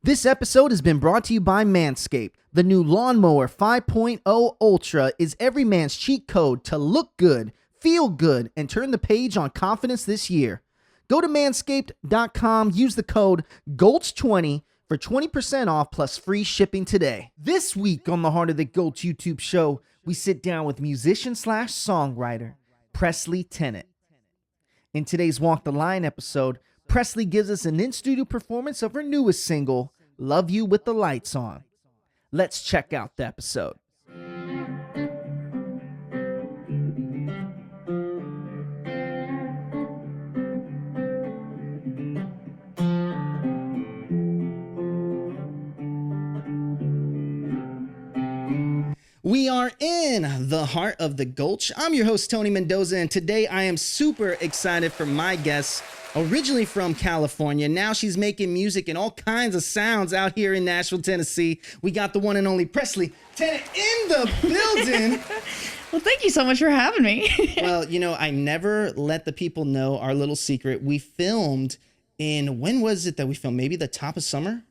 This episode has been brought to you by Manscaped. The new Lawnmower 5.0 Ultra is every man's cheat code to look good, feel good, and turn the page on confidence this year. Go to manscaped.com, use the code GOLTS20 for 20% off plus free shipping today. This week on the Heart of the Gulch YouTube show, we sit down with musician/songwriter Presley Tennant. In today's Walk the Line episode, Presley gives us an in-studio performance of her newest single, Love You with the Lights On. Let's check out the episode. We are in the heart of the Gulch. I'm your host, Tony Mendoza, and today I am super excited for my guest, originally from California. Now she's making music and all kinds of sounds out here in Nashville, Tennessee. We got the one and only Presley Tennant in the building. Well, thank you so much for having me. Well, you know, I never let the people know our little secret. We filmed in, when was it that we filmed? Maybe the top of summer?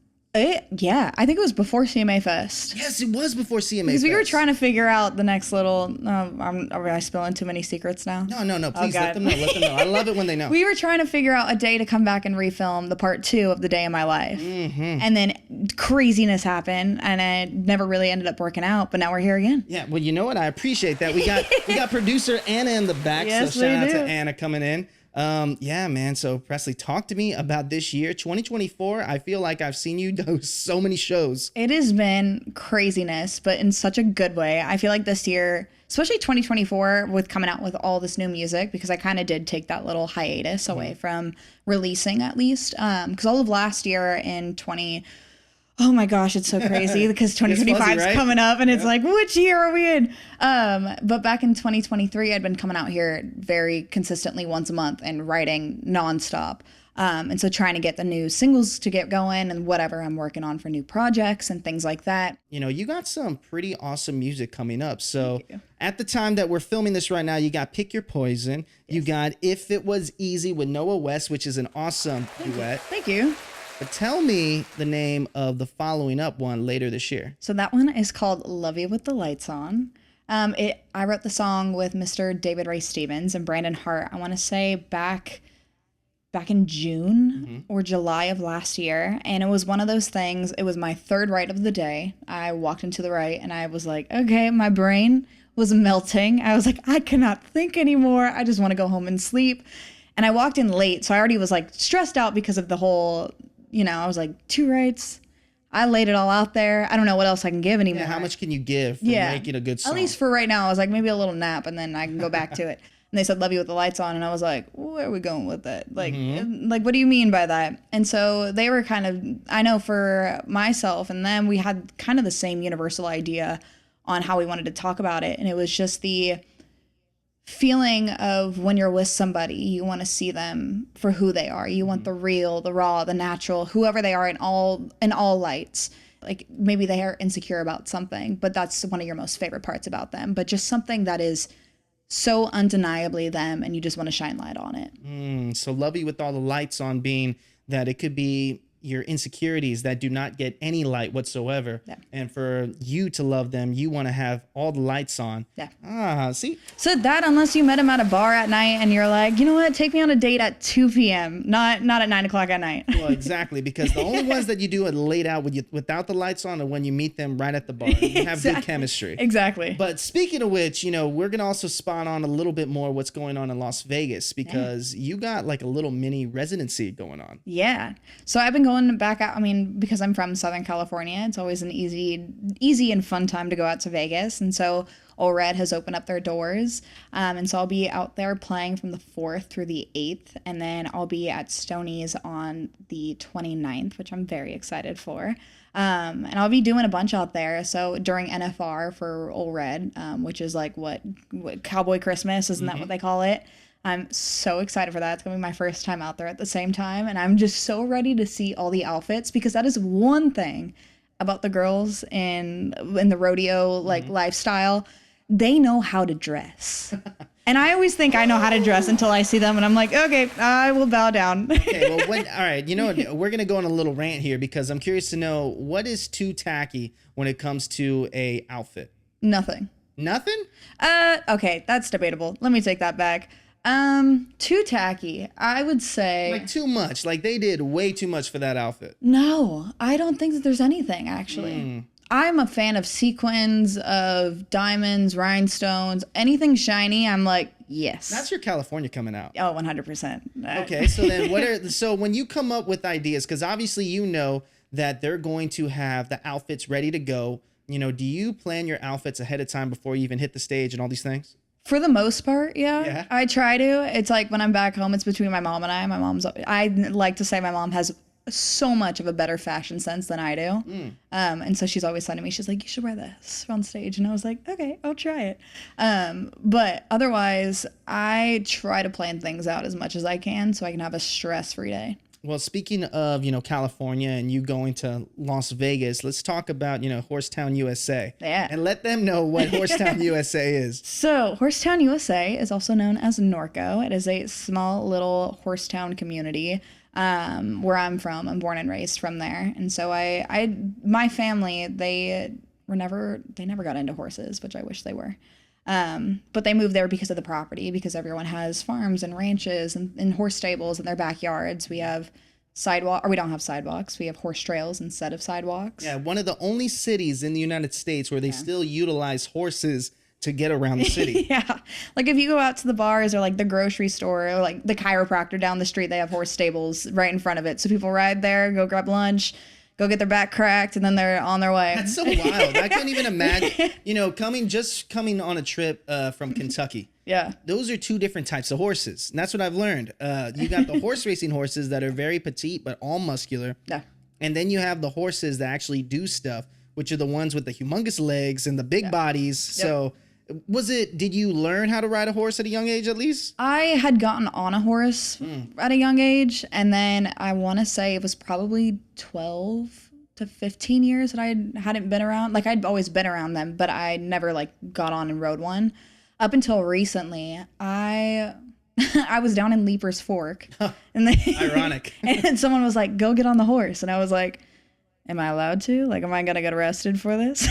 Yeah, I think it was before CMA Fest. Yes, it was before CMA Fest. Because we were trying to figure out the next little... are I spilling too many secrets now? No. Please let them know. I love it when they know. We were trying to figure out a day to come back and refilm the part 2 of The Day in My Life. Mm-hmm. And then craziness happened, and it never really ended up working out, but now we're here again. Yeah, well, you know what? I appreciate that. We got producer Anna in the back, yes, so shout out to Anna coming in. Yeah, man. So Presley, talk to me about this year, 2024. I feel like I've seen you do so many shows. It has been craziness, but in such a good way. I feel like this year, especially 2024, with coming out with all this new music, because I kind of did take that little hiatus away from releasing, at least. Because all of last year in oh my gosh, it's so crazy because 2025 is right? Coming up and it's like, which year are we in? But back in 2023, I'd been coming out here very consistently once a month and writing nonstop. And so trying to get the new singles to get going and whatever I'm working on for new projects and things like that. You know, you got some pretty awesome music coming up. So at the time that we're filming this right now, you got Pick Your Poison. Yes. You got If It Was Easy with Noah West, which is an awesome duet. Thank you. But tell me the name of the following up one later this year. So that one is called Love You with the Lights On. I wrote the song with Mr. David Ray Stevens and Brandon Hart, I want to say back in June or July of last year. And it was one of those things, it was my third write of the day. I walked into the write and I was like, okay, my brain was melting. I was like, I cannot think anymore. I just want to go home and sleep. And I walked in late, so I already was like stressed out because of the whole... You know, I was like, 2 writes. I laid it all out there. I don't know what else I can give anymore. Yeah, how much can you give for making a good song? At least for right now, I was like, maybe a little nap, and then I can go back to it. And they said, Love You with the Lights On. And I was like, where are we going with that? Like, what do you mean by that? And so they were kind of, I know for myself and them, we had kind of the same universal idea on how we wanted to talk about it. And it was just the feeling of when you're with somebody, you want to see them for who they are. You want the real, the raw, the natural, whoever they are in all lights. Like maybe they are insecure about something, but that's one of your most favorite parts about them. But just something that is so undeniably them, and you just want to shine light on it. So Love You with all the lights on, being that it could be your insecurities that do not get any light whatsoever. Yeah. And for you to love them, you want to have all the lights on. Yeah. See? So that, unless you met him at a bar at night and you're like, you know what, take me on a date at 2 p.m., not at 9 o'clock at night. Well, exactly, because the only ones that you do it laid out without the lights on are when you meet them right at the bar. You have good chemistry. Exactly. But speaking of which, you know, we're going to also spot on a little bit more what's going on in Las Vegas, because you got like a little mini residency going on. Yeah. So I've been going back out, because I'm from Southern California, it's always an easy and fun time to go out to Vegas. And so Ole Red has opened up their doors. And so I'll be out there playing from the 4th through the 8th. And then I'll be at Stoney's on the 29th, which I'm very excited for. And I'll be doing a bunch out there. So during NFR for Ole Red, which is like what Cowboy Christmas, isn't that what they call it? I'm so excited for that. It's going to be my first time out there at the same time. And I'm just so ready to see all the outfits, because that is one thing about the girls in the rodeo lifestyle. They know how to dress. And I always think I know how to dress until I see them, and I'm like, okay, I will bow down. Okay, well, all right, you know, we're going to go on a little rant here because I'm curious to know what is too tacky when it comes to a outfit? Nothing. Nothing? Okay, that's debatable. Let me take that back. Too tacky. I would say Like too much. Like they did way too much for that outfit. no. I don't think that there's anything actually. I'm a fan of sequins, of diamonds, rhinestones, anything shiny. I'm like, yes. That's your California coming out. Oh, 100%. Okay, so then so when you come up with ideas, because obviously you know that they're going to have the outfits ready to go, you know, do you plan your outfits ahead of time before you even hit the stage and all these things? For the most part, yeah. Yeah. I try to. It's like when I'm back home, it's between my mom and I. I like to say my mom has so much of a better fashion sense than I do. And so she's always telling me, she's like, you should wear this on stage. And I was like, okay, I'll try it. But otherwise, I try to plan things out as much as I can so I can have a stress-free day. Well, speaking of, you know, California and you going to Las Vegas, let's talk about, you know, Horsetown, USA. Yeah. And let them know what Horsetown, USA is. So Horsetown, USA is also known as Norco. It is a small little horsetown community where I'm from. I'm born and raised from there. And so my family, they never got into horses, which I wish they were. But they moved there because of the property, because everyone has farms and ranches and horse stables in their backyards. We have we don't have sidewalks. We have horse trails instead of sidewalks. Yeah, one of the only cities in the United States where they still utilize horses to get around the city. Yeah. Like if you go out to the bars or like the grocery store or like the chiropractor down the street, they have horse stables right in front of it. So people ride there, go grab lunch, go get their back cracked, and then they're on their way. That's so wild. I couldn't even imagine, you know, coming on a trip from Kentucky. Yeah. Those are two different types of horses. And that's what I've learned. You got the horse racing horses that are very petite, but all muscular. Yeah. And then you have the horses that actually do stuff, which are the ones with the humongous legs and the big bodies. Yep. So did you learn how to ride a horse at a young age at least? I had gotten on a horse at a young age. And then I want to say it was probably 12 to 15 years that I hadn't been around. Like I'd always been around them, but I never like got on and rode one. Up until recently, I was down in Leaper's Fork. And ironic. And someone was like, go get on the horse. And I was like, am I allowed to? Like, am I going to get arrested for this?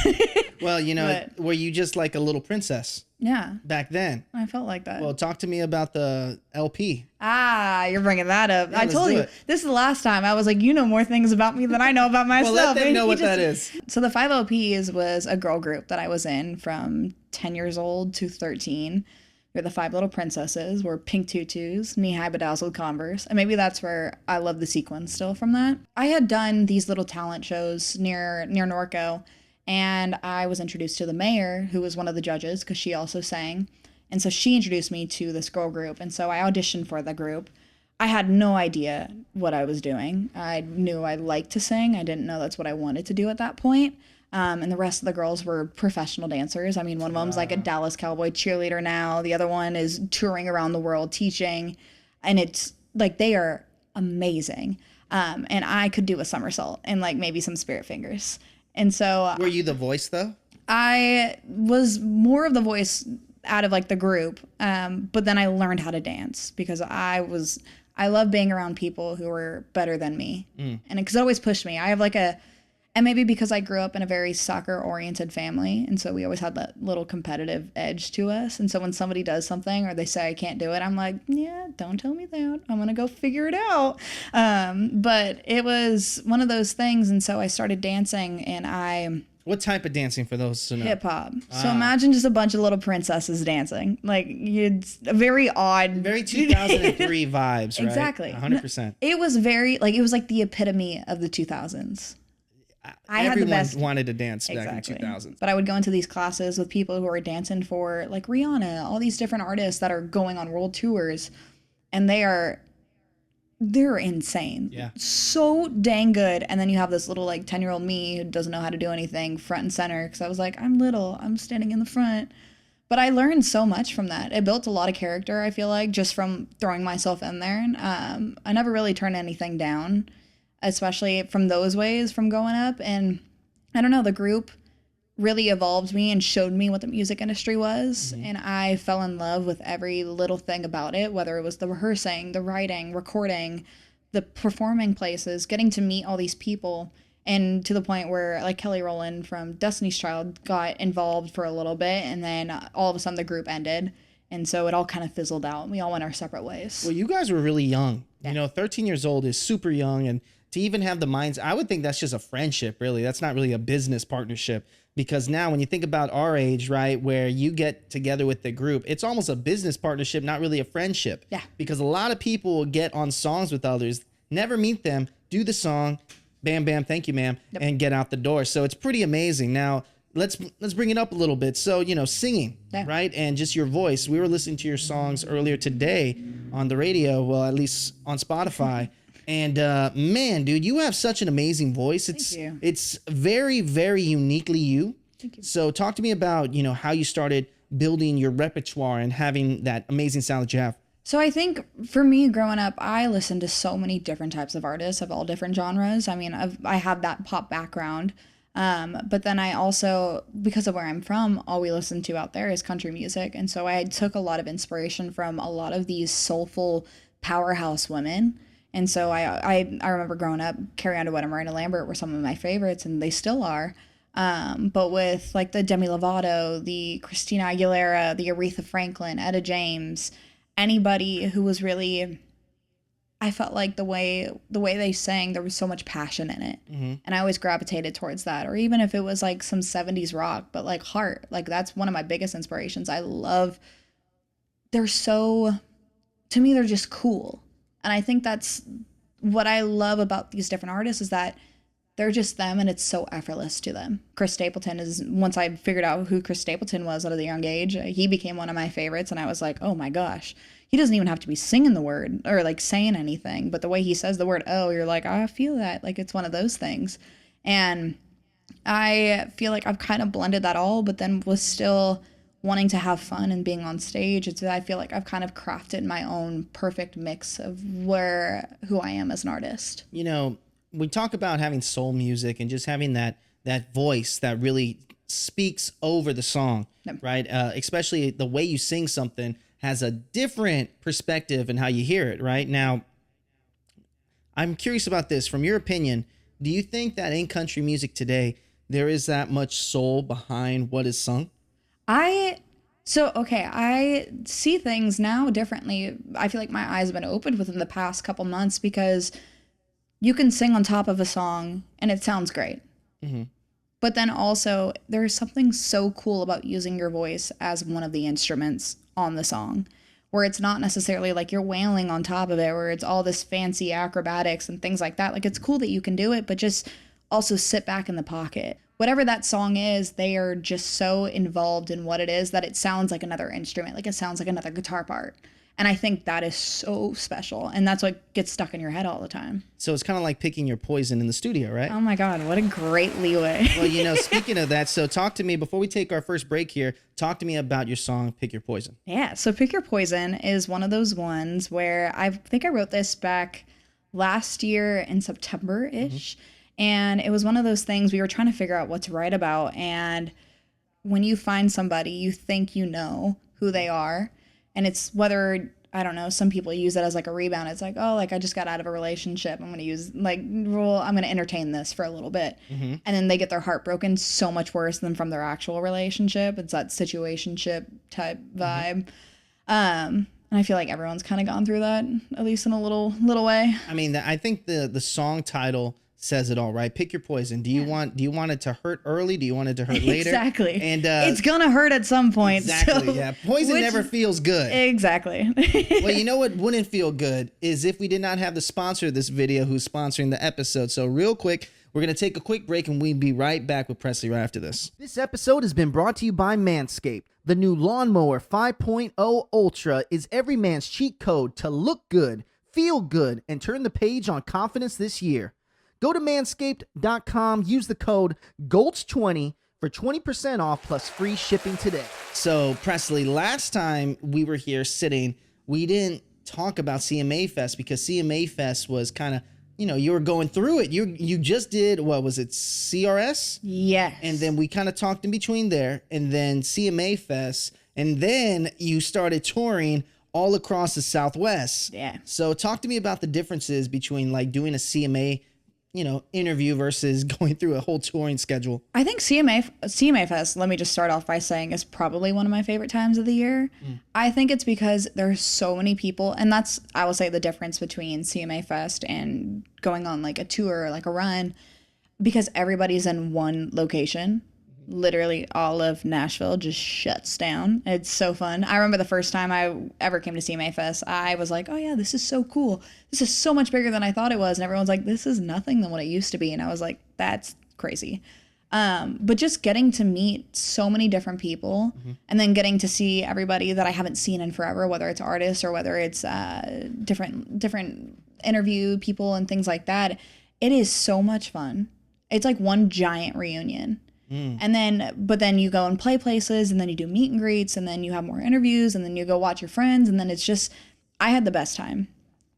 Well, you know, were you just like a little princess? Yeah. Back then? I felt like that. Well, talk to me about the LP. You're bringing that up. Yeah, I told you, this is the last time. I was like, you know more things about me than I know about myself. Well, let them know what that is. So the 5 LPs was a girl group that I was in from 10 years old to 13. We're the 5 little princesses. We're pink tutus, knee-high bedazzled Converse. And maybe that's where I love the sequins still from that. I had done these little talent shows near Norco, and I was introduced to the mayor, who was one of the judges, because she also sang. And so she introduced me to this girl group. And so I auditioned for the group. I had no idea what I was doing. I knew I liked to sing. I didn't know that's what I wanted to do at that point. And the rest of the girls were professional dancers. I mean, one of them's like a Dallas Cowboy cheerleader now. The other one is touring around the world teaching. And it's like, they are amazing. And I could do a somersault and like maybe some spirit fingers. And so were you the voice though? I was more of the voice out of like the group. But then I learned how to dance because I love being around people who were better than me. And because it always pushed me. I have like and maybe because I grew up in a very soccer oriented family. And so we always had that little competitive edge to us. And so when somebody does something or they say I can't do it, I'm like, yeah, don't tell me that. I'm going to go figure it out. But it was one of those things. And so I started dancing and what type of dancing for those to know? Hip hop. So imagine just a bunch of little princesses dancing. Like it's a very odd. Very 2003 vibes, right? Exactly. 100%. It was it was like the epitome of the 2000s. Everyone wanted to dance back in 2000s. But I would go into these classes with people who are dancing for like Rihanna, all these different artists that are going on world tours. And they're insane. Yeah. So dang good. And then you have this little like 10-year-old me who doesn't know how to do anything front and center. Because I was like, I'm little. I'm standing in the front. But I learned so much from that. It built a lot of character, I feel like, just from throwing myself in there. I never really turned anything down, especially from those ways from going up. And I don't know, the group really evolved me and showed me what the music industry was. And I fell in love with every little thing about it, whether it was the rehearsing, the writing, recording, the performing places, getting to meet all these people. And to the point where like Kelly Rowland from Destiny's Child got involved for a little bit, and then all of a sudden the group ended. And so it all kind of fizzled out. We all went our separate ways. Well, you guys were really young. Yeah. You know, 13 years old is super young. And to even have the minds, I would think that's just a friendship, really. That's not really a business partnership. Because now when you think about our age, right, where you get together with the group, it's almost a business partnership, not really a friendship. Yeah. Because a lot of people will get on songs with others, never meet them, do the song, bam, bam, thank you, ma'am, and get out the door. So it's pretty amazing. Now, let's bring it up a little bit. So, you know, singing, right? And just your voice. We were listening to your songs earlier today on the radio, well, at least on Spotify. And man, dude, you have such an amazing voice. It's very, very uniquely you. Thank you. So talk to me about, you know, how you started building your repertoire and having that amazing sound that you have. So I think for me growing up, I listened to so many different types of artists of all different genres. I mean, I have that pop background. But then I also, because of where I'm from, all we listen to out there is country music. And so I took a lot of inspiration from a lot of these soulful powerhouse women. And so I remember growing up, Carrie Underwood and Miranda Lambert were some of my favorites, and they still are. But with like the Demi Lovato, the Christina Aguilera, the Aretha Franklin, Etta James, anybody who was really, I felt like the way they sang, there was so much passion in it. And I always gravitated towards that. Or even if it was like some 70s rock, but like heart, like that's one of my biggest inspirations. To me, they're just cool. And I think that's what I love about these different artists, is that they're just them and it's so effortless to them. Chris Stapleton once I figured out who Chris Stapleton was at a young age, he became one of my favorites. And I was like, oh my gosh, he doesn't even have to be singing the word or like saying anything. But the way he says the word, oh, you're like, I feel that. Like it's one of those things. And I feel like I've kind of blended that all, but then was still wanting to have fun and being on stage. I feel like I've kind of crafted my own perfect mix of who I am as an artist. You know, we talk about having soul music and just having that voice that really speaks over the song, right? Especially the way you sing something has a different perspective in how you hear it, right? Now, I'm curious about this. From your opinion, do you think that in country music today, there is that much soul behind what is sung? I see things now differently. I feel like my eyes have been opened within the past couple months, because you can sing on top of a song and it sounds great. But then also there's something so cool about using your voice as one of the instruments on the song, where it's not necessarily like you're wailing on top of it, where it's all this fancy acrobatics and things like that. Like it's cool that you can do it, but just also sit back in the pocket. Whatever that song is, they are just so involved in what it is that it sounds like another instrument, like it sounds like another guitar part. And I think that is so special. And that's what gets stuck in your head all the time. So it's kind of like picking your poison in the studio, right? Oh my God, what a great leeway. Well, you know, speaking of that, so talk to me, before we take our first break here, talk to me about your song, Pick Your Poison. Yeah, so Pick Your Poison is one of those ones where I think I wrote this back last year in September-ish. And it was one of those things we were trying to figure out what to write about. And when you find somebody, you think you know who they are. And it's whether, I don't know, some people use it as like a rebound. It's like, oh, like I just got out of a relationship. I'm going to use I'm going to entertain this for a little bit. And then they get their heart broken so much worse than from their actual relationship. It's that situationship type vibe. And I feel like everyone's kind of gone through that, at least in a little way. I mean, I think the song title says it all, right? Pick your poison. Do you want it to hurt early? Do you want it to hurt later? Exactly. And it's gonna hurt at some point. Exactly. So, yeah. Poison never feels good. Exactly. Well, you know what wouldn't feel good is if we did not have the sponsor of this video who's sponsoring the episode. So real quick, we're gonna take a quick break and we'll be right back with Presley right after this. This episode has been brought to you by Manscaped. The new Lawnmower 5.0 Ultra is every man's cheat code to look good, feel good, and turn the page on confidence this year. Go to manscaped.com, use the code GOLTS20 for 20% off plus free shipping today. So, Presley, last time we were here sitting, we didn't talk about CMA Fest because CMA Fest was kind of you were going through it. You just did, what was it, CRS? Yes. And then we kind of talked in between there, and then CMA Fest, and then you started touring all across the Southwest. Yeah. So talk to me about the differences between like doing a CMA, interview versus going through a whole touring schedule. I think CMA Fest, let me just start off by saying, is probably one of my favorite times of the year. I think it's because there's so many people, and that's, I will say, the difference between CMA Fest and going on like a tour or like a run, because everybody's in one location. Literally all of Nashville just shuts down. It's so fun. I remember the first time I ever came to CMA Fest, I was like, oh yeah, this is so cool. This is so much bigger than I thought it was. And everyone's like, this is nothing than what it used to be. And I was like, that's crazy. But just getting to meet so many different people and then getting to see everybody that I haven't seen in forever, whether it's artists or whether it's different interview people and things like that. It is so much fun. It's like one giant reunion. And then you go and play places, and then you do meet and greets, and then you have more interviews, and then you go watch your friends, and then it's just, I had the best time.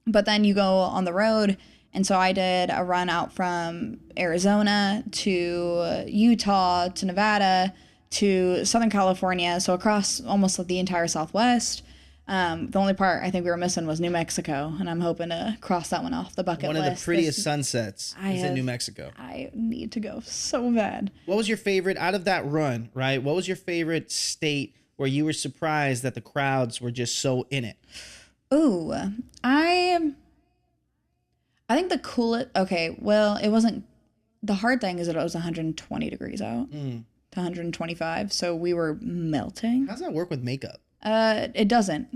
But then you go on the road, and so I did a run out from Arizona to Utah to Nevada to Southern California, so across almost the entire Southwest. The only part I think we were missing was New Mexico, and I'm hoping to cross that one off the bucket list. One of the prettiest sunsets is in New Mexico. I need to go so bad. What was your favorite out of that run, right? What was your favorite state where you were surprised that the crowds were just so in it? Ooh, I think the coolest, okay, well, it wasn't, the hard thing is that it was 120 degrees out to 125, so we were melting. How does that work with makeup? It doesn't.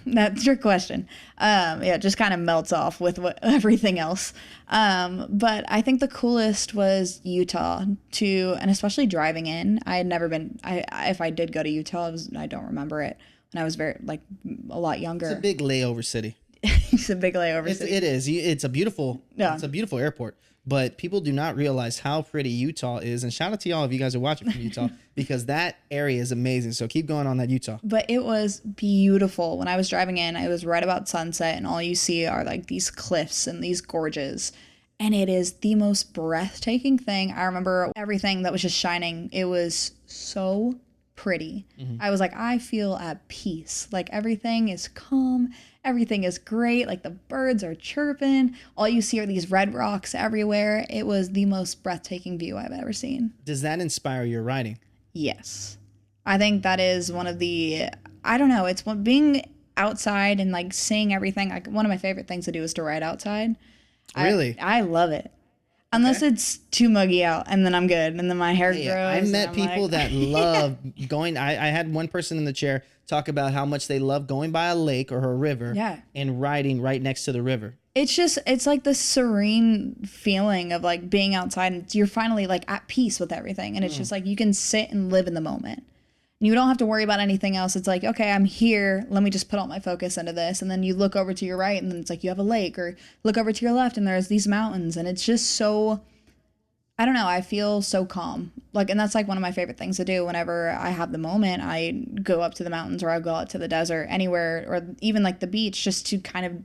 That's your question. It just kind of melts off with everything else. But I think the coolest was Utah and especially driving in. I had never been, if I did go to Utah, I don't remember it when I was a lot younger. It's a big layover city. It's a big layover city. It is. It's a beautiful airport. But people do not realize how pretty Utah is. And shout out to y'all if you guys are watching from Utah, because that area is amazing. So keep going on that Utah. But it was beautiful. When I was driving in, it was right about sunset, and all you see are like these cliffs and these gorges. And it is the most breathtaking thing. I remember everything that was just shining. It was so pretty. I was like, I feel at peace. Like everything is calm. Everything is great. Like the birds are chirping. All you see are these red rocks everywhere. It was the most breathtaking view I've ever seen. Does that inspire your writing? Yes. I think that is one of the, I don't know, it's being outside and like seeing everything. Like one of my favorite things to do is to write outside. Really? I love it. Unless it's too muggy out, and then I'm good, and then my hair grows. I met people that love going. I had one person in the chair talk about how much they love going by a lake or a river and riding right next to the river. It's like this serene feeling of like being outside, and you're finally like at peace with everything, and it's just like you can sit and live in the moment. You don't have to worry about anything else. It's like, okay, I'm here. Let me just put all my focus into this. And then you look over to your right, and then it's like you have a lake, or look over to your left and there's these mountains. And it's just so, I don't know, I feel so calm. Like, and that's like one of my favorite things to do whenever I have the moment. I go up to the mountains, or I go out to the desert, anywhere, or even like the beach, just to kind of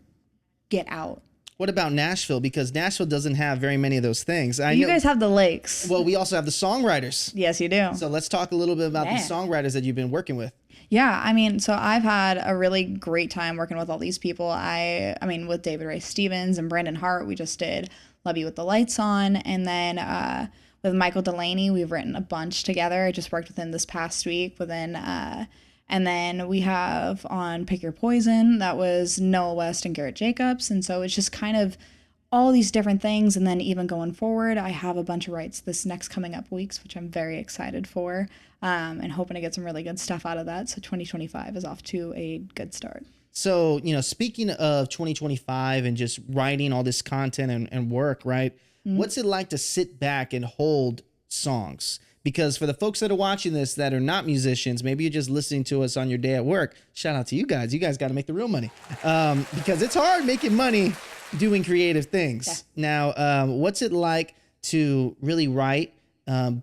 get out. What about Nashville? Because Nashville doesn't have very many of those things. You guys have the lakes. Well, we also have the songwriters. Yes, you do. So let's talk a little bit about the songwriters that you've been working with. Yeah, I mean, so I've had a really great time working with all these people. I mean, with David Ray Stevens and Brandon Hart, we just did Love You with the Lights On. And then with Michael Delaney, we've written a bunch together. I just worked with him this past week. And then we have on Pick Your Poison, that was Noah West and Garrett Jacobs. And so it's just kind of all these different things. And then even going forward, I have a bunch of writes this next coming up weeks, which I'm very excited for, and hoping to get some really good stuff out of that. So 2025 is off to a good start. So, speaking of 2025 and just writing all this content and work, right? What's it like to sit back and hold songs? Because for the folks that are watching this that are not musicians, maybe you're just listening to us on your day at work. Shout out to you guys. You guys got to make the real money, because it's hard making money doing creative things. Yeah. Now, what's it like to really write,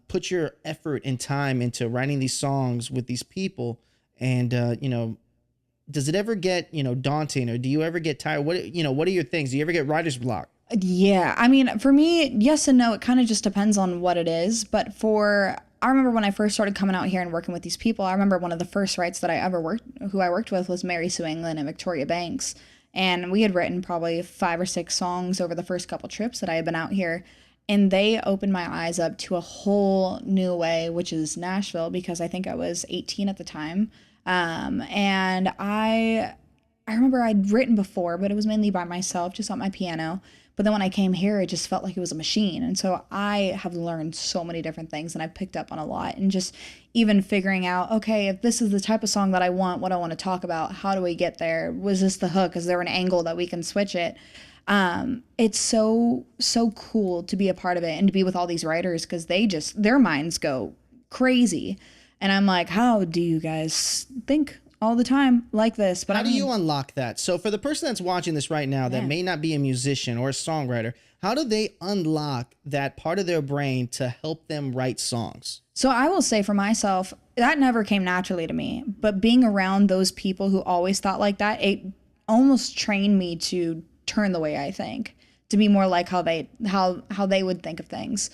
put your effort and time into writing these songs with these people? And, does it ever get, daunting, or do you ever get tired? What are your things? Do you ever get writer's block? Yeah, I mean, for me, yes and no. It kind of just depends on what it is. But I remember when I first started coming out here and working with these people, I remember one of the first writes that who I worked with was Mary Sue England and Victoria Banks. And we had written probably 5 or 6 songs over the first couple trips that I had been out here. And they opened my eyes up to a whole new way, which is Nashville, because I think I was 18 at the time. And I remember I'd written before, but it was mainly by myself, just on my piano. But then when I came here, it just felt like it was a machine. And so I have learned so many different things and I've picked up on a lot. And just even figuring out, okay, if this is the type of song that I want, what I want to talk about, how do we get there? Was this the hook? Is there an angle that we can switch it? It's so cool to be a part of it and to be with all these writers because their minds go crazy. And I'm like, how do you guys think all the time like this? But how do you unlock that? So for the person that's watching this right now that may not be a musician or a songwriter, how do they unlock that part of their brain to help them write songs? So I will say for myself, that never came naturally to me. But being around those people who always thought like that, it almost trained me to turn the way I think, to be more like how they would think of things.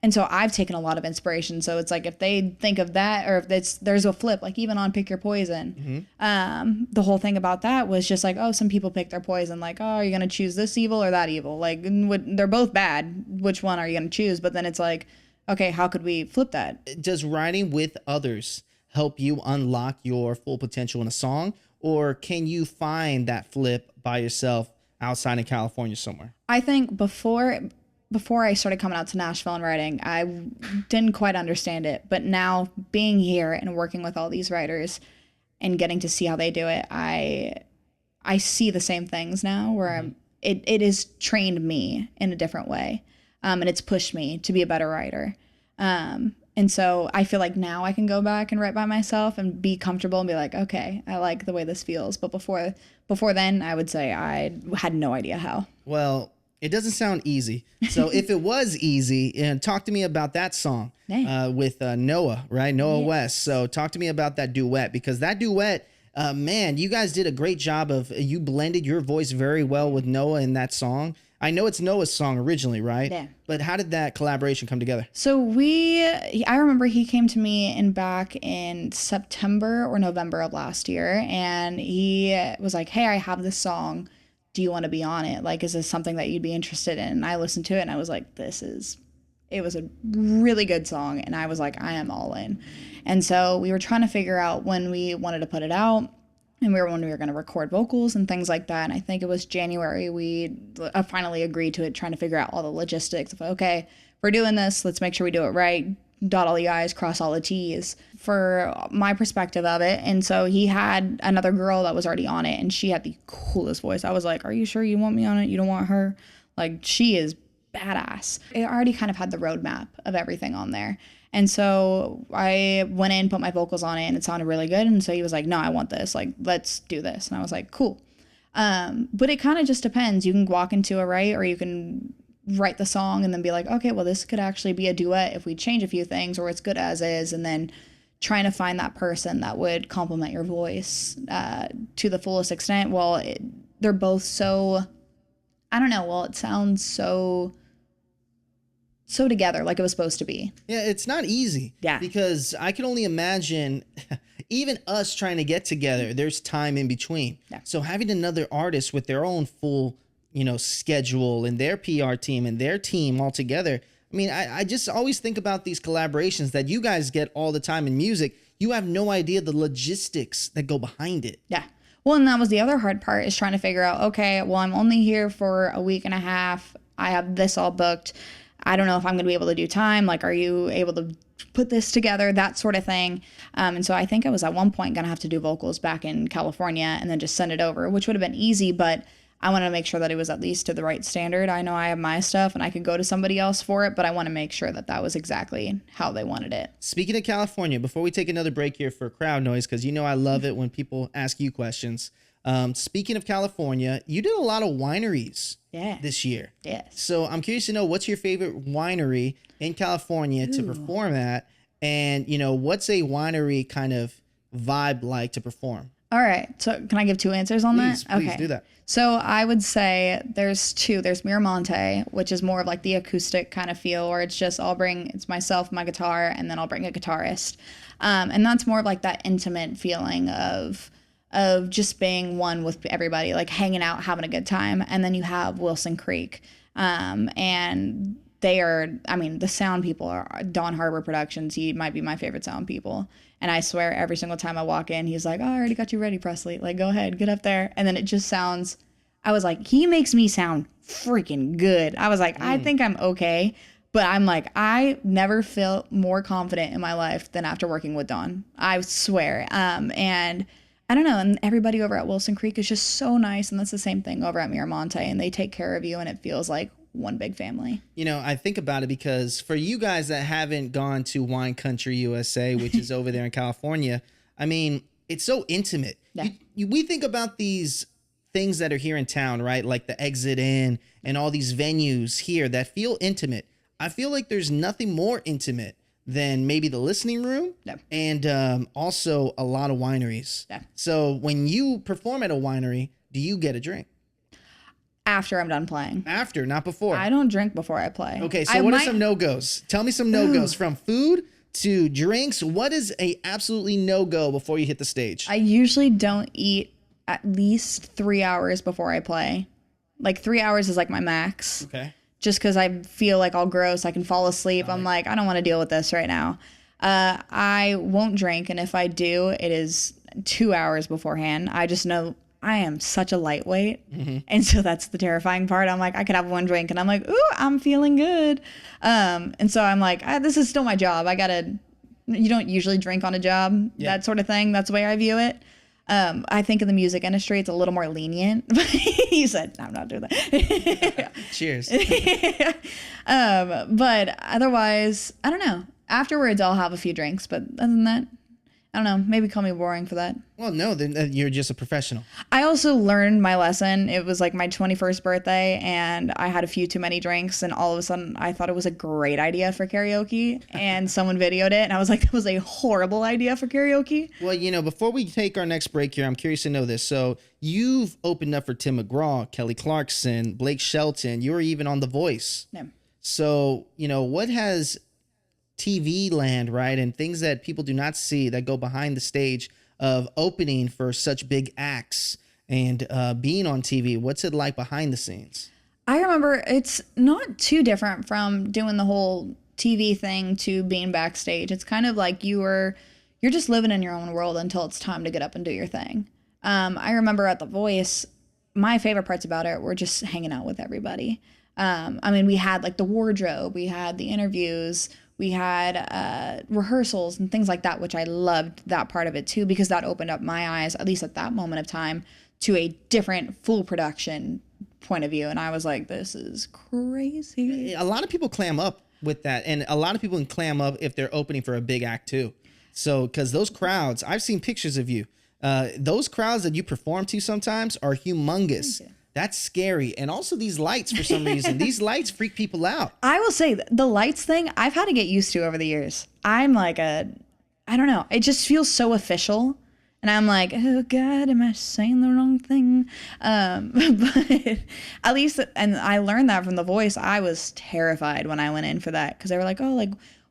And so I've taken a lot of inspiration. So it's like if they think of that, or if there's a flip, like even on Pick Your Poison, the whole thing about that was just like, oh, some people pick their poison. Like, oh, are you going to choose this evil or that evil? Like, they're both bad. Which one are you going to choose? But then it's like, okay, how could we flip that? Does writing with others help you unlock your full potential in a song? Or can you find that flip by yourself outside in California somewhere? I think before I started coming out to Nashville and writing, I didn't quite understand it. But now being here and working with all these writers and getting to see how they do it, I see the same things now where it has trained me in a different way. And it's pushed me to be a better writer. And so I feel like now I can go back and write by myself and be comfortable and be like, okay, I like the way this feels. But before then, I would say I had no idea how. Well, it doesn't sound easy. So if it was easy, and talk to me about that song with Noah, right? Noah West. So talk to me about that duet, because that duet, man, you guys did a great job you blended your voice very well with Noah in that song. I know it's Noah's song originally, right? Yeah. But how did that collaboration come together? So I remember he came to me back in September or November of last year, and he was like, hey, I have this song. Do you want to be on it? Like, is this something that you'd be interested in? And I listened to it and I was like, it was a really good song. And I was like, I am all in. And so we were trying to figure out when we wanted to put it out, and when we were going to record vocals and things like that. And I think it was January, we finally agreed to it, trying to figure out all the logistics of, okay, we're doing this, let's make sure we do it right, dot all the I's, cross all the T's, for my perspective of it. And so he had another girl that was already on it, and she had the coolest voice. I was like, are you sure you want me on it? You don't want her? Like, she is badass. It already kind of had the roadmap of everything on there. And so I went in, put my vocals on it, and it sounded really good. And so he was like, no, I want this. Like, let's do this. And I was like, cool. But it kind of just depends. You can walk into a write, or you can write the song and then be like, okay, well, this could actually be a duet if we change a few things, or it's good as is. And then trying to find that person that would complement your voice to the fullest extent. Well, they're both so, I don't know. Well, it sounds so together, like it was supposed to be. Yeah, it's not easy. Yeah. Because I can only imagine even us trying to get together, there's time in between. Yeah. So having another artist with their own full, schedule, and their PR team and their team all together. I mean, I just always think about these collaborations that you guys get all the time in music. You have no idea the logistics that go behind it. Yeah. Well, and that was the other hard part, is trying to figure out, okay, well, I'm only here for a week and a half. I have this all booked. I don't know if I'm going to be able to do time. Like, are you able to put this together? That sort of thing. And so I think I was at one point going to have to do vocals back in California and then just send it over, which would have been easy, but I wanted to make sure that it was at least to the right standard. I know I have my stuff and I could go to somebody else for it, but I want to make sure that that was exactly how they wanted it. Speaking of California, before we take another break here for crowd noise, because I love it when people ask you questions. Speaking of California, you did a lot of wineries this year. Yes. So I'm curious to know, what's your favorite winery in California to perform at? And, what's a winery kind of vibe like to perform? All right. So can I give two answers on Please that? do that. So I would say there's two. There's Miramonte, which is more of like the acoustic kind of feel, where it's just it's myself, my guitar, and then I'll bring a guitarist. And that's more of like that intimate feeling of just being one with everybody, like hanging out, having a good time. And then you have Wilson Creek. And they are, I mean, the sound people are Don Harbor Productions. He might be my favorite sound people. And I swear every single time I walk in, he's like, oh, I already got you ready, Presley. Like, go ahead, get up there. And then it just sounds, I was like, he makes me sound freaking good. I was like, I think I'm okay. But I'm like, I never felt more confident in my life than after working with Don. I swear. And I don't know. And everybody over at Wilson Creek is just so nice. And that's the same thing over at Miramonte. And they take care of you. And it feels like one big family. You know, I think about it because for you guys that haven't gone to Wine Country USA, which is over there in California, I mean, it's so intimate. Yeah. We think about these things that are here in town, right? Like the Exit Inn and all these venues here that feel intimate. I feel like there's nothing more intimate than maybe the listening room and also a lot of wineries. Yeah. So when you perform at a winery, do you get a drink? After I'm done playing. After, not before. I don't drink before I play. Okay, so what are some no-goes? Tell me some no-goes from food to drinks. What is a absolutely no-go before you hit the stage? I usually don't eat at least 3 hours before I play. Like 3 hours is like my max. Okay. Just because I feel like all gross. I can fall asleep. I'm like, I don't want to deal with this right now. I won't drink. And if I do, it is 2 hours beforehand. I just know I am such a lightweight. And so that's the terrifying part. I'm like, I could have one drink and I'm like, ooh, I'm feeling good. And so I'm like, this is still my job. You don't usually drink on a job, that sort of thing. That's the way I view it. I think in the music industry, it's a little more lenient. You said, no, I'm not doing that. Cheers. But otherwise, I don't know. Afterwards, I'll have a few drinks. But other than that, I don't know. Maybe call me boring for that. Well, no, then you're just a professional. I also learned my lesson. It was like my 21st birthday, and I had a few too many drinks, and all of a sudden, I thought it was a great idea for karaoke, and someone videoed it, and I was like, that was a horrible idea for karaoke. Well, you know, before we take our next break here, I'm curious to know this. So you've opened up for Tim McGraw, Kelly Clarkson, Blake Shelton. You were even on The Voice. Yeah. So, you know, what has TV land, right, and things that people do not see that go behind the stage of opening for such big acts and being on TV? What's it like behind the scenes? I remember it's not too different from doing the whole TV thing to being backstage. It's kind of like you're just living in your own world until it's time to get up and do your thing. I remember at The Voice, my favorite parts about it were just hanging out with everybody. I mean, we had like the wardrobe, we had the interviews, we had rehearsals and things like that, which I loved that part of it too, because that opened up my eyes, at least at that moment of time, to a different full production point of view. And I was like, this is crazy. A lot of people clam up with that. And a lot of people can clam up if they're opening for a big act too. So, because those crowds, I've seen pictures of you. Those crowds that you perform to sometimes are humongous. That's scary. And also these lights, for some reason, these lights freak people out. I will say the lights thing, I've had to get used to over the years. I'm like I don't know. It just feels so official. And I'm like, oh God, am I saying the wrong thing? But at least, and I learned that from The Voice. I was terrified when I went in for that, because they were like, oh,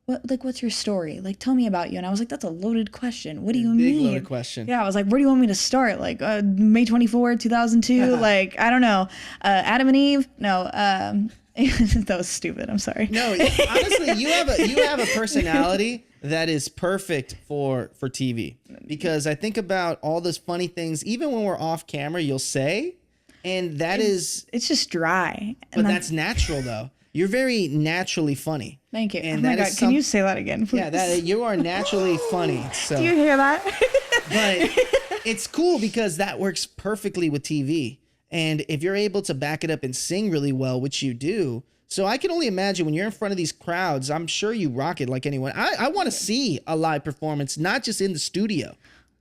what's your story? Like, tell me about you. And I was like, that's a loaded question. What do you mean? Big loaded question. Yeah, I was like, where do you want me to start? Like, May 24, 2002? Like, I don't know. Adam and Eve? No. That was stupid. I'm sorry. No, honestly, you have a personality that is perfect for TV, because I think about all those funny things, even when we're off camera, you'll say, and it's just dry. But that's natural though. You're very naturally funny. Thank you. And oh my God, can you say that again, please? Yeah, you are naturally funny. So. Do you hear that? But it's cool because that works perfectly with TV. And if you're able to back it up and sing really well, which you do, so I can only imagine when you're in front of these crowds, I'm sure you rock it like anyone. I want to see a live performance, not just in the studio.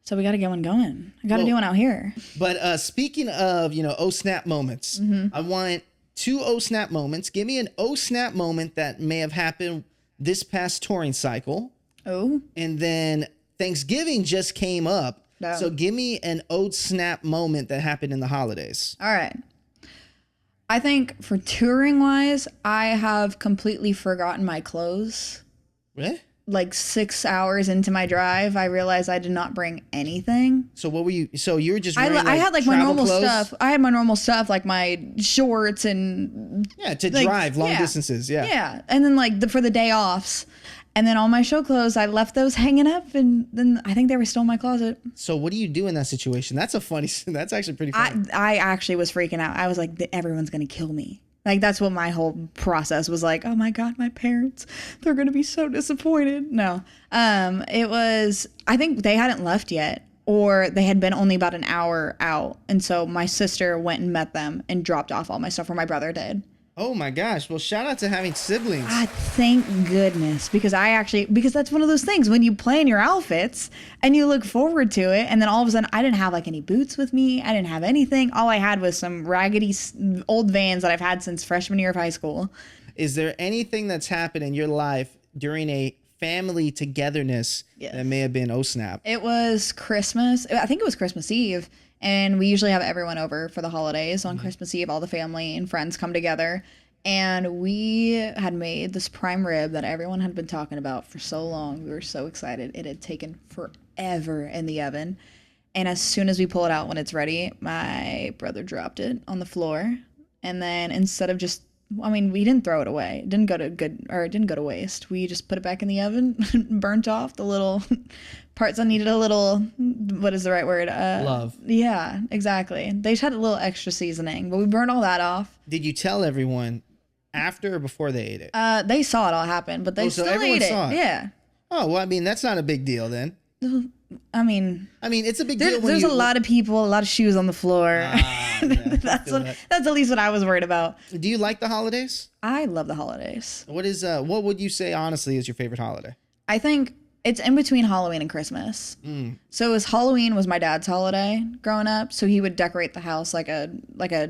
So we got to get one going. I got to do one out here. But speaking of, oh snap moments, I want 2 oh snap moments. Give me an oh snap moment that may have happened this past touring cycle. Oh. And then Thanksgiving just came up. No. So give me an old snap moment that happened in the holidays. All right. I think for touring wise, I have completely forgotten my clothes. What? Like 6 hours into my drive, I realized I did not bring anything. So what were you? So you were just wearing I had like my travel normal clothes? stuff. I had my normal stuff, like my shorts and Yeah, to like, drive long yeah. distances. Yeah. Yeah, and then like for the day offs, and then all my show clothes, I left those hanging up, and then I think they were still in my closet. So what do you do in that situation? That's a funny. That's actually pretty funny. I actually was freaking out. I was like, everyone's gonna kill me. Like that's what my whole process was like. Oh my God, my parents, they're gonna be so disappointed. No, it was. I think they hadn't left yet, or they had been only about an hour out, and so my sister went and met them and dropped off all my stuff, or my brother did. Oh my gosh. Well, shout out to having siblings. Thank goodness, because that's one of those things when you plan your outfits and you look forward to it, and then all of a sudden I didn't have like any boots with me. I didn't have anything. All I had was some raggedy old Vans that I've had since freshman year of high school. Is there anything that's happened in your life during a family togetherness that may have been oh snap? It was Christmas. I think it was Christmas Eve. And we usually have everyone over for the holidays on Christmas Eve. All the family and friends come together. And we had made this prime rib that everyone had been talking about for so long. We were so excited. It had taken forever in the oven. And as soon as we pull it out when it's ready, my brother dropped it on the floor. And then instead of just, we didn't throw it away. It didn't go to waste. We just put it back in the oven, burnt off the little parts that needed a little, what is the right word? Love. Yeah, exactly. They just had a little extra seasoning, but we burned all that off. Did you tell everyone after or before they ate it? They saw it all happen, but they so still everyone ate it. saw it. Yeah. Oh, well, that's not a big deal then. It's a big deal. There's a lot of people, a lot of shoes on the floor. Yeah, that's at least what I was worried about. Do you like the holidays? I love the holidays. What would you say honestly is your favorite holiday? I think it's in between Halloween and Christmas. So Halloween was my dad's holiday growing up. So he would decorate the house like a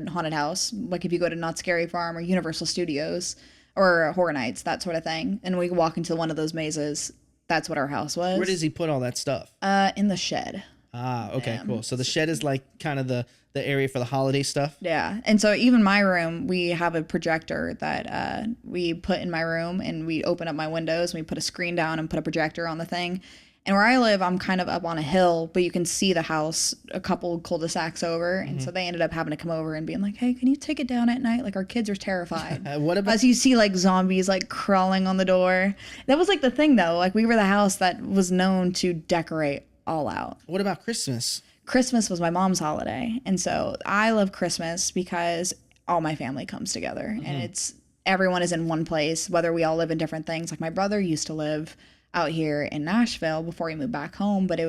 haunted house. Like if you go to Knott's Scary Farm or Universal Studios or Horror Nights, that sort of thing. And we walk into one of those mazes. That's what our house was. Where does he put all that stuff? In the shed. Ah, okay, cool. So the shed is like kind of the area for the holiday stuff? Yeah. And so even my room, we have a projector that we put in my room, and we open up my windows and we put a screen down and put a projector on the thing. And where I live, I'm kind of up on a hill, but you can see the house a couple cul-de-sacs over. And so they ended up having to come over and being like, hey, can you take it down at night? Like our kids are terrified. What about? As you see like zombies like crawling on the door. That was like the thing though. Like we were the house that was known to decorate all out. What about Christmas? Christmas was my mom's holiday. And so I love Christmas because all my family comes together and everyone is in one place, whether we all live in different things. Like my brother used to live out here in Nashville before he moved back home, but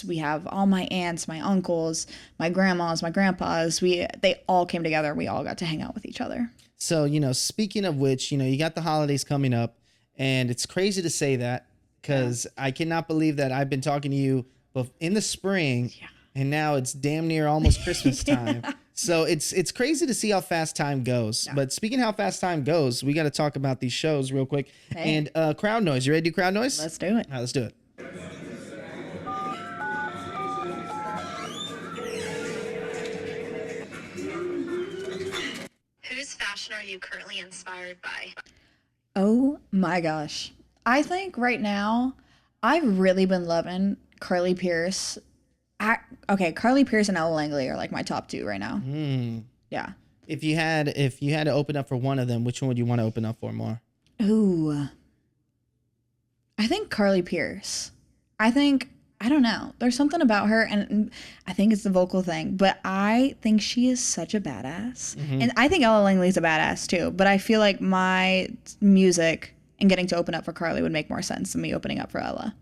we have all my aunts, my uncles, my grandmas, my grandpas, they all came together. We all got to hang out with each other. So, speaking of which, you got the holidays coming up, and it's crazy to say that because I cannot believe that I've been talking to you in the spring and now it's damn near almost Christmas time. So it's crazy to see how fast time goes. Yeah. But speaking of how fast time goes, we got to talk about these shows real quick. Hey. And crowd noise. You ready to do crowd noise? Let's do it. All right, let's do it. Whose fashion are you currently inspired by? Oh my gosh. I think right now I've really been loving Carly Pearce. Carly Pearce and Ella Langley are like my top two right now. Yeah. If you had to open up for one of them, which one would you want to open up for more? Ooh. I think Carly Pearce. I don't know. There's something about her, and I think it's the vocal thing, but I think she is such a badass. And I think Ella Langley's a badass too, but I feel like my music and getting to open up for Carly would make more sense than me opening up for Ella.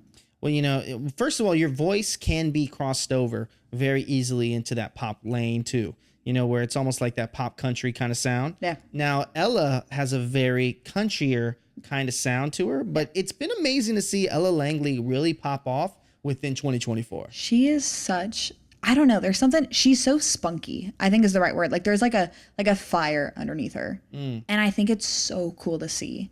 Well, first of all, your voice can be crossed over very easily into that pop lane too, where it's almost like that pop country kind of sound. Yeah. Now, Ella has a very countryer kind of sound to her, but it's been amazing to see Ella Langley really pop off within 2024. She is I don't know, there's something, she's so spunky, I think is the right word. Like there's like a fire underneath her. And I think it's so cool to see.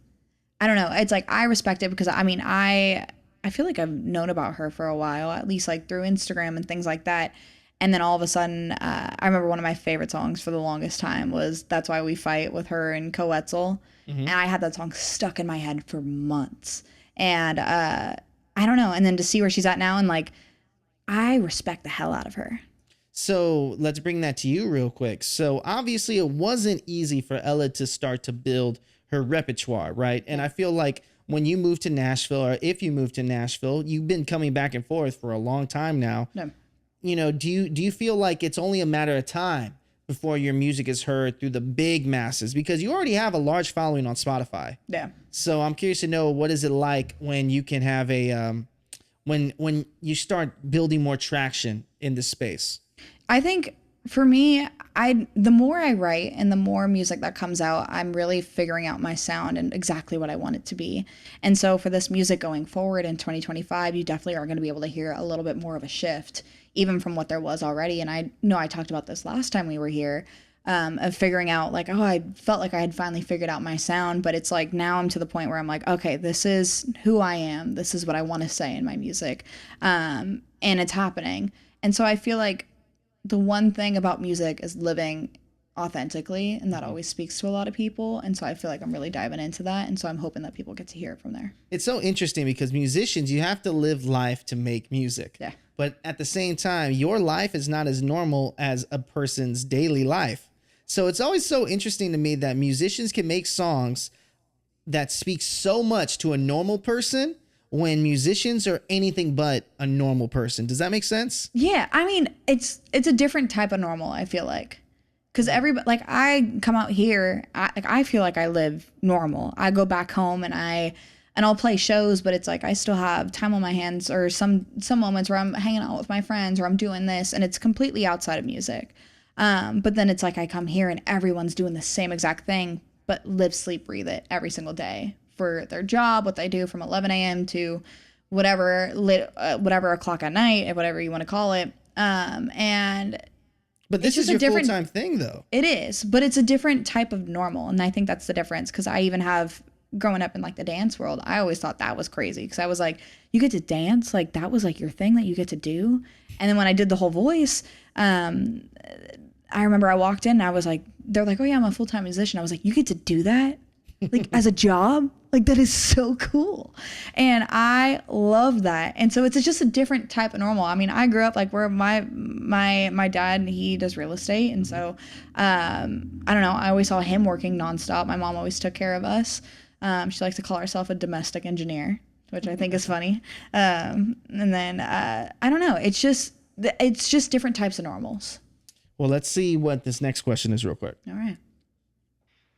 I don't know. It's like, I respect it because I I feel like I've known about her for a while, at least like through Instagram and things like that. And then all of a sudden, I remember one of my favorite songs for the longest time was That's Why We Fight with her and Coetzel. And I had that song stuck in my head for months. And I don't know. And then to see where she's at now, and like, I respect the hell out of her. So let's bring that to you real quick. So obviously it wasn't easy for Ella to start to build her repertoire, right? And I feel like when you moved to Nashville, or if you moved to Nashville, you've been coming back and forth for a long time now. No. You know, do you feel like it's only a matter of time before your music is heard through the big masses? Because you already have a large following on Spotify. Yeah. So I'm curious to know, what is it like when you can have a when you start building more traction in this space? I think for me, the more I write and the more music that comes out, I'm really figuring out my sound and exactly what I want it to be. And so for this music going forward in 2025, you definitely are going to be able to hear a little bit more of a shift, even from what there was already. And I know I talked about this last time we were here, of figuring out like, oh, I felt like I had finally figured out my sound, but it's like now I'm to the point where I'm like, okay, this is who I am. This is what I want to say in my music. And it's happening. And so I feel like the one thing about music is living authentically, and that always speaks to a lot of people. And so I feel like I'm really diving into that. And so I'm hoping that people get to hear it from there. It's so interesting because musicians, you have to live life to make music. Yeah. But at the same time, your life is not as normal as a person's daily life. So it's always so interesting to me that musicians can make songs that speak so much to a normal person when musicians are anything but a normal person. Does that make sense? Yeah, I mean, it's a different type of normal, I feel like. Because everybody, like, I come out here, I feel like I live normal. I go back home and I'll play shows, but it's like I still have time on my hands, or some moments where I'm hanging out with my friends or I'm doing this, and it's completely outside of music. But then it's like I come here and everyone's doing the same exact thing, but live, sleep, breathe it every single day for their job, what they do from 11 a.m. to whatever o'clock at night, whatever you want to call it. But this is your full-time thing, though. It is, but it's a different type of normal. And I think that's the difference, because I even have, growing up in like the dance world, I always thought that was crazy, because I was like, you get to dance? Like that was like your thing that you get to do? And then when I did the whole voice, I remember I walked in and I was like, they're like, oh yeah, I'm a full-time musician. I was like, you get to do that? Like as a job? Like that is so cool. And I love that. And so it's just a different type of normal. I mean, I grew up like where my dad, he does real estate. And so, I don't know, I always saw him working nonstop. My mom always took care of us. She likes to call herself a domestic engineer, which I think is funny. And then, I don't know, it's just different types of normals. Well, let's see what this next question is real quick. All right.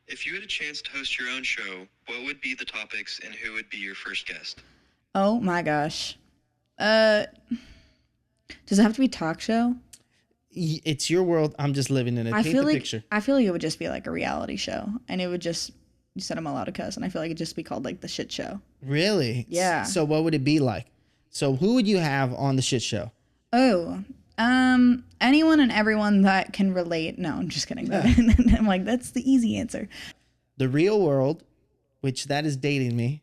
If you had a chance to host your own show, what would be the topics and who would be your first guest? Oh my gosh. Does it have to be talk show? It's your world. I'm just living in it. I feel like picture. I feel like it would just be like a reality show, and it would just, you said I'm allowed to cuss, and I feel like it'd just be called like the shit show. Really? Yeah. So what would it be like? So who would you have on the shit show? Oh, anyone and everyone that can relate. No, I'm just kidding. I'm like, that's the easy answer. The Real World, which that is dating me.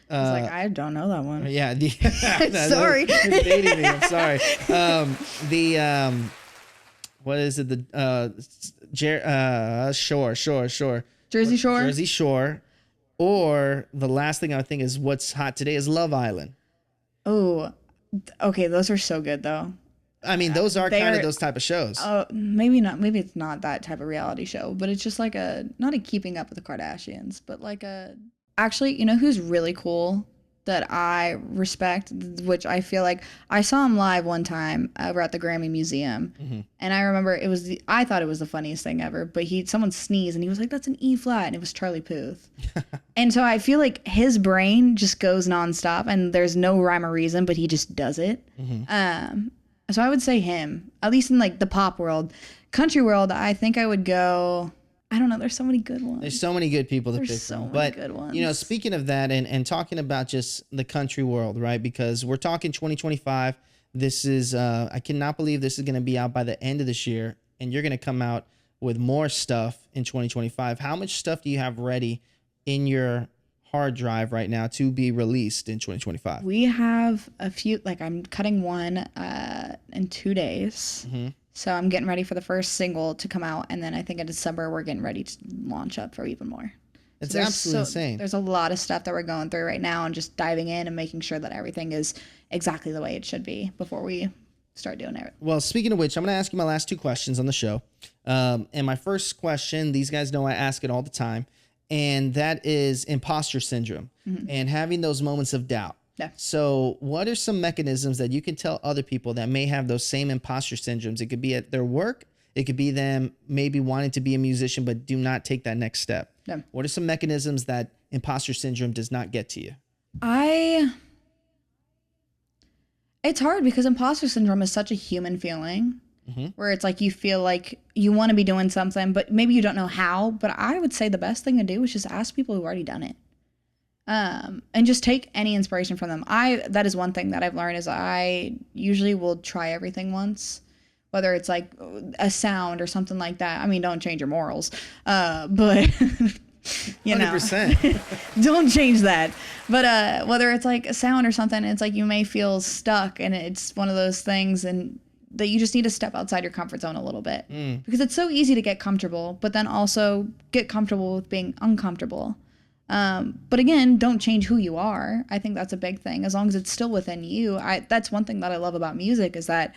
I was like, I don't know that one. Yeah. Sorry. It's dating me. I'm sorry. What is it? Shore. Jersey Shore? Jersey Shore. Or the last thing I would think is what's hot today is Love Island. Oh, okay. Those are so good though. I mean, those are kind of those type of shows. Maybe not. Maybe it's not that type of reality show, but it's just like not a Keeping Up with the Kardashians, but like actually, you know who's really cool that I respect, which I feel like I saw him live one time over at the Grammy Museum. Mm-hmm. And I remember I thought it was the funniest thing ever, but someone sneezed and he was like, that's an E flat. And it was Charlie Puth. And so I feel like his brain just goes nonstop and there's no rhyme or reason, but he just does it. Mm-hmm. So I would say him, at least in like the pop world. Country world, I think I would go, I don't know, there's so many good ones. There's so many good people to pick so from. Many good ones. You know, speaking of that and talking about just the country world, right? Because we're talking 2025. This is, I cannot believe this is going to be out by the end of this year. And you're going to come out with more stuff in 2025. How much stuff do you have ready in your hard drive right now to be released in 2025? We have a few, like I'm cutting one in 2 days. So I'm getting ready for the first single to come out. And then I think in December, we're getting ready to launch up for even more. It's there's absolutely insane. There's a lot of stuff that we're going through right now and just diving in and making sure that everything is exactly the way it should be before we start doing it. Well, speaking of which, I'm going to ask you my last 2 questions on the show. And my first question, these guys know I ask it all the time, and that is imposter syndrome and having those moments of doubt. Yeah. So what are some mechanisms that you can tell other people that may have those same imposter syndromes? It could be at their work. It could be them maybe wanting to be a musician but do not take that next step. Yeah. What are some mechanisms that imposter syndrome does not get to you? It's hard because imposter syndrome is such a human feeling where it's like you feel like you want to be doing something, but maybe you don't know how. But I would say the best thing to do is just ask people who've already done it. And just take any inspiration from them. That is one thing that I've learned is I usually will try everything once, whether it's like a sound or something like that. I mean, don't change your morals, but you know, 100%. don't change that. But whether it's like a sound or something, it's like you may feel stuck, and it's one of those things, and that you just need to step outside your comfort zone a little bit because it's so easy to get comfortable, but then also get comfortable with being uncomfortable. But again, don't change who you are. I think that's a big thing. As long as it's still within you. That's one thing that I love about music is that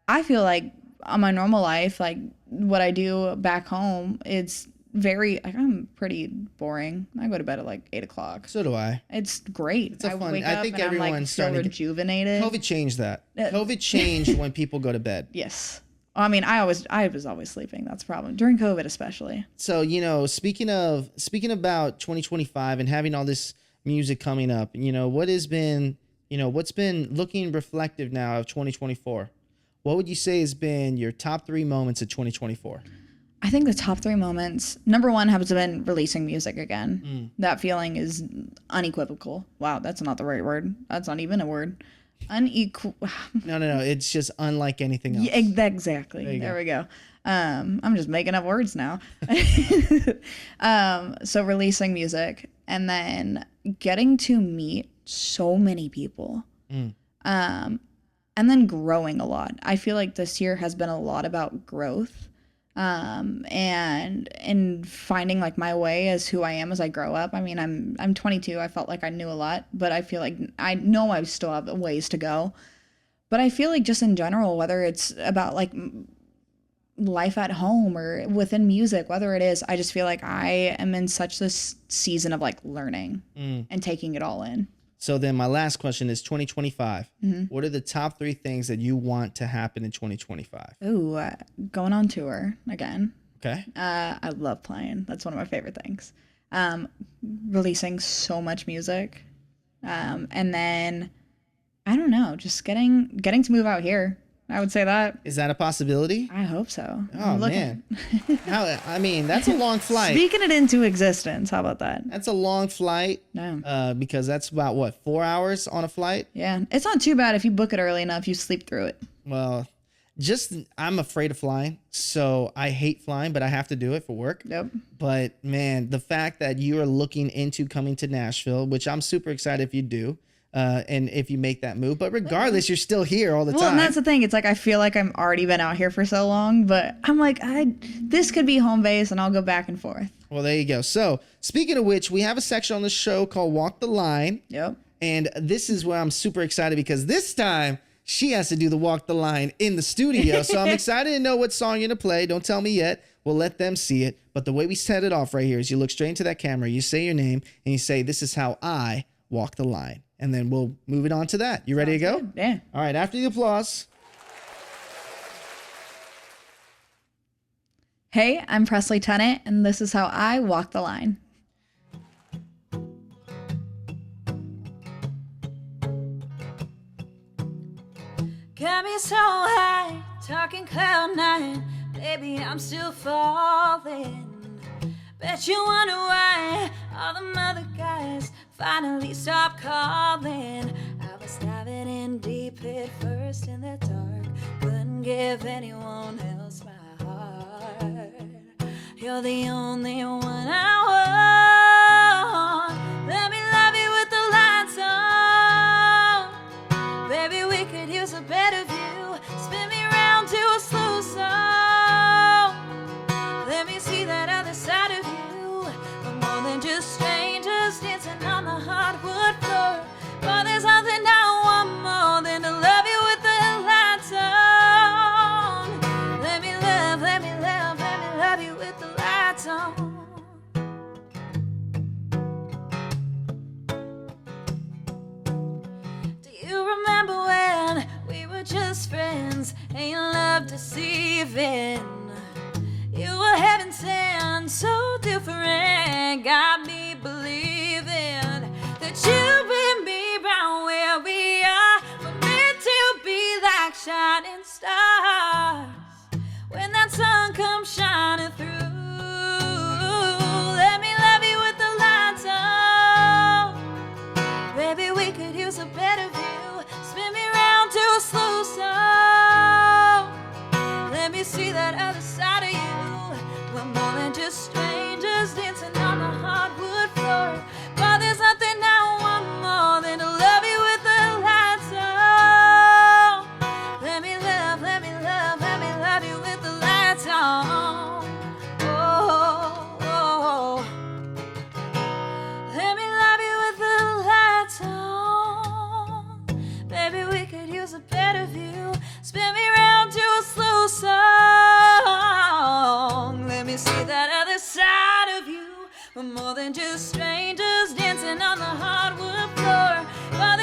I feel like on my normal life, like what I do back home, it's I'm pretty boring. I go to bed at like 8:00. So do I. It's great. It's a fun. Wake I up think and everyone's I'm like starting feel to rejuvenated. COVID changed that. COVID changed when people go to bed. Yes. I mean, I was always sleeping. That's a problem during COVID, especially. So, you know, speaking about 2025 and having all this music coming up, you know, what's been looking reflective now of 2024? What would you say has been your top 3 moments of 2024? I think the top 3 moments, number 1 has been releasing music again. That feeling is unequivocal. Wow, that's not the right word. That's not even a word. No. It's just unlike anything else. Yeah, exactly. There we go. I'm just making up words now. So releasing music and then getting to meet so many people. And then growing a lot. I feel like this year has been a lot about growth. And finding like my way as who I am as I grow up. I mean, I'm 22. I felt like I knew a lot, but I feel like I know I still have ways to go. But I feel like just in general, whether it's about like life at home or within music, whether it is, I just feel like I am in such this season of like learning and taking it all in. So then my last question is 2025. What are the top 3 things that you want to happen in 2025? Ooh, going on tour again. Okay. I love playing. That's one of my favorite things. Releasing so much music. And then, I don't know, just getting to move out here. I would say that. Is that a possibility? I hope so. Oh, man. I mean, that's a long flight. Speaking it into existence. How about that? That's a long flight. No. Because that's about, 4 hours on a flight? Yeah. It's not too bad if you book it early enough, you sleep through it. Well, I'm afraid of flying, so I hate flying, but I have to do it for work. Yep. But, man, the fact that you are looking into coming to Nashville, which I'm super excited if you do, and if you make that move. But regardless, you're still here all the time. Well, and that's the thing. It's like I feel like I'm already been out here for so long, but I'm like, this could be home base, and I'll go back and forth. Well, there you go. So, speaking of which, we have a section on the show called Walk the Line. Yep. And this is where I'm super excited because this time she has to do the Walk the Line in the studio. So I'm excited to know what song you're going to play. Don't tell me yet. We'll let them see it. But the way we set it off right here is you look straight into that camera, you say your name, and you say, "This is how I walk the line." And then we'll move it on to that. You ready to go? Good. Yeah. All right. After the applause. Hey, I'm Presley Tennant, and this is how I walk the line. Got me so high, talking cloud nine. Baby, I'm still falling. Bet you wonder why all the other guys finally stopped calling. I was diving in deep head first in the dark. Couldn't give anyone else my heart. You're the only one I want. Let me deceiving. You were heaven sent, so different. Got me believing that you and me round where we are were meant to be like shining stars. When that sun comes shining through, let me love you with the lights on. Baby, we could use a better view. Spin me round to a slow song. Let me see that other side of you. We're more than just strangers dancing on the hardwood floor. But there's nothing I want more than to love you with the lights on. Let me love, let me love, let me love you with the lights on. Oh, oh, oh. Let me love you with the lights on. Baby, we could use a better view. Spin me round to a slow song. Let me see that other side of you. We're more than just strangers dancing on the hardwood floor. But